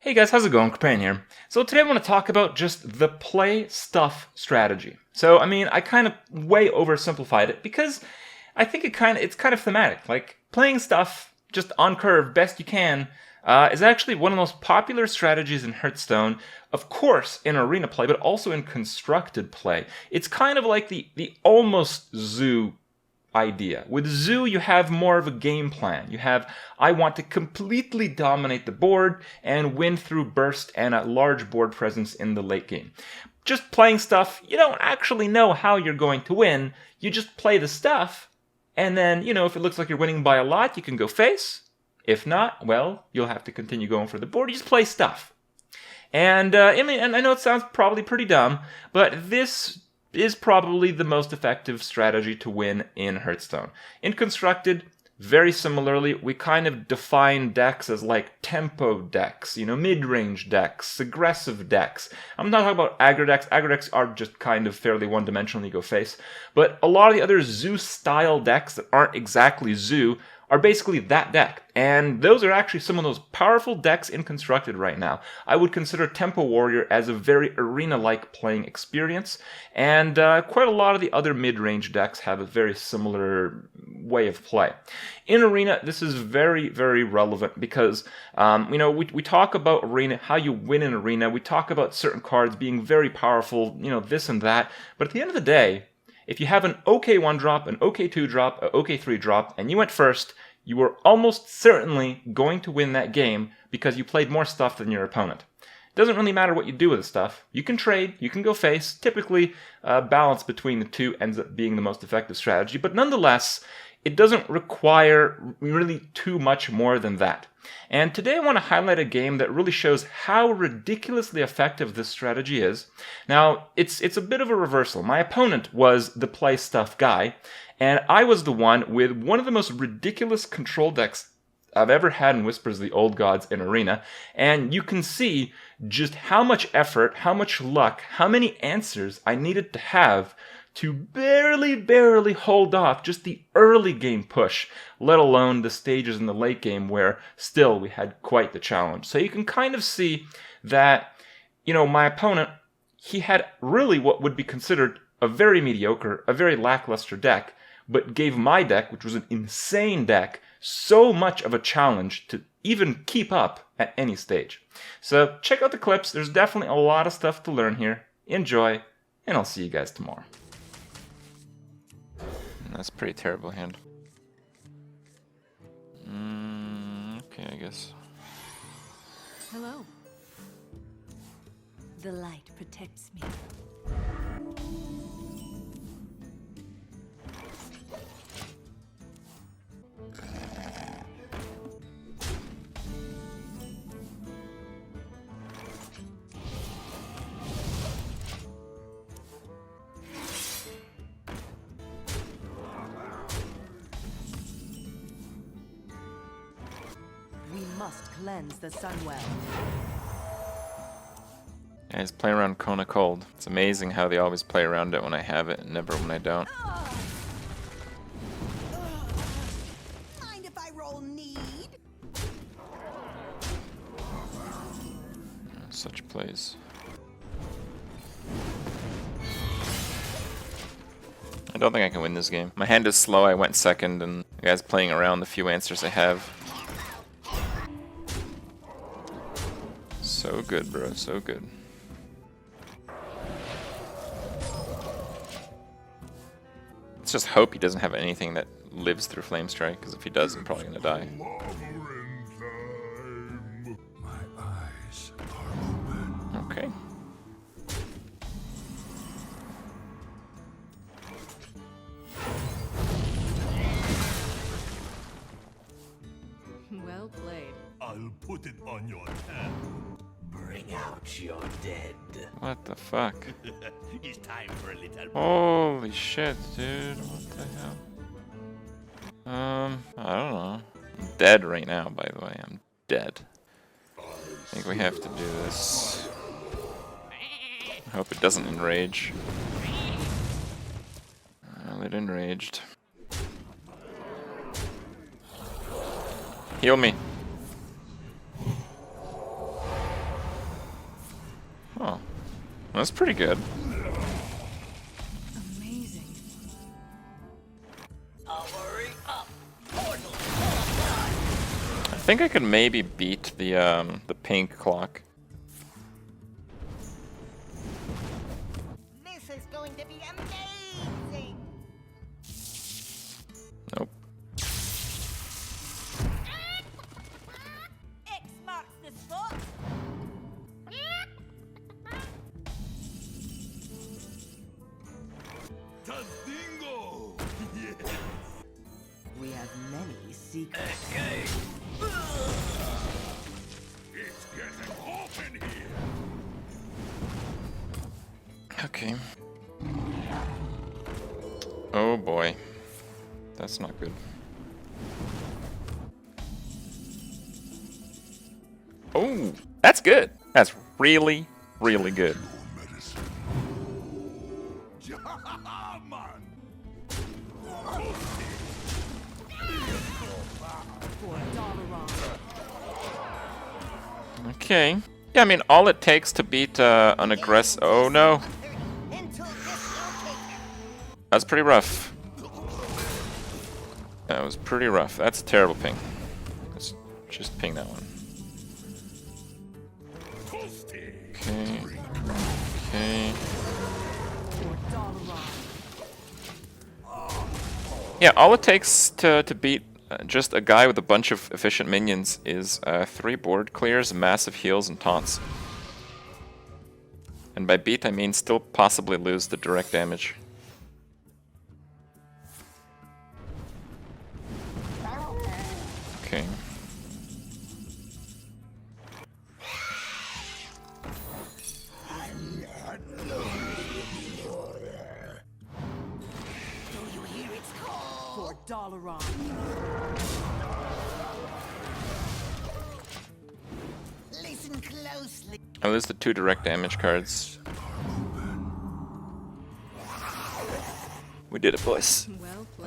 Hey guys, how's it going? Kripp here. So today I want to talk about just the play stuff strategy. So I kind of way oversimplified it because I think it's kind of thematic. Like playing stuff just on curve best you can is actually one of the most popular strategies in Hearthstone. Of course, in arena play, but also in constructed play. It's kind of like the almost zoo idea. With Zoo, you have more of a game plan. You have, I want to completely dominate the board and win through burst and a large board presence in the late game. Just playing stuff, you don't actually know how you're going to win. You just play the stuff, and then, if it looks like you're winning by a lot, you can go face. If not, well, you'll have to continue going for the board. You just play stuff. And, and I know it sounds probably pretty dumb, but this is probably the most effective strategy to win in Hearthstone. In Constructed, very similarly, we kind of define decks as like tempo decks, mid-range decks, aggressive decks. I'm not talking about aggro decks. Aggro decks are just kind of fairly one-dimensional, you go face. But a lot of the other Zoo-style decks that aren't exactly Zoo are basically that deck. And those are actually some of those powerful decks in Constructed right now. I would consider Tempo Warrior as a very arena-like playing experience, and quite a lot of the other mid-range decks have a very similar way of play. In Arena, this is very, very relevant because, we talk about Arena, how you win in Arena. We talk about certain cards being very powerful, this and that. But at the end of the day, if you have an OK 1 drop, an OK 2 drop, an OK 3 drop, and you went first, you were almost certainly going to win that game because you played more stuff than your opponent. It doesn't really matter what you do with the stuff. You can trade, you can go face. Typically, balance between the two ends up being the most effective strategy. But nonetheless, it doesn't require really too much more than that. And today I want to highlight a game that really shows how ridiculously effective this strategy is. Now, it's a bit of a reversal. My opponent was the play stuff guy, and I was the one with one of the most ridiculous control decks I've ever had in Whispers of the Old Gods in Arena. And you can see just how much effort, how much luck, how many answers I needed to have to barely hold off just the early game push, let alone the stages in the late game where still we had quite the challenge. So you can kind of see that, my opponent, he had really what would be considered a very mediocre, a very lackluster deck, but gave my deck, which was an insane deck, so much of a challenge to even keep up at any stage. So check out the clips. There's definitely a lot of stuff to learn here. Enjoy, and I'll see you guys tomorrow. That's a pretty terrible hand. Okay, I guess. Hello. The light protects me. We must cleanse the Sunwell. Yeah, he's playing around Kona Cold. It's amazing how they always play around it when I have it and never when I don't. Mind if I roll need? Such plays. I don't think I can win this game. My hand is slow, I went second, and the guy's playing around the few answers I have. So good, bro, so good. Let's just hope he doesn't have anything that lives through Flame Strike, because if he does, I'm probably gonna die. Okay. Well played. I'll put it on your tab. Bring out your dead. What the fuck? It's time for a little. Holy shit, dude. What the hell? I don't know. I'm dead right now, by the way. I'm dead. I think we have to do this. I hope it doesn't enrage. Well, it enraged. Heal me. That's pretty good. Amazing. I think I could maybe beat the pink clock. This is going to be amazing. Nope. X marks the spot. Tadingo! Yes. We have many secrets. It's getting hot in here. Okay. Oh boy. That's not good. Oh, that's good. That's really, really good. Man. For Dalaran. Okay. Yeah, I mean, all it takes to beat an aggressive... Oh no. Until dislocated. That's pretty rough. That was pretty rough. That's a terrible ping. Let's just ping that one. Toasty. Okay. Okay. For Dalaran. Yeah, all it takes to beat just a guy with a bunch of efficient minions is 3 board clears, massive heals, and taunts. And by beat, I mean still possibly lose the direct damage. Okay. For Dalaran. Listen closely. I lose the 2 direct damage cards. We did it, boys. Well played.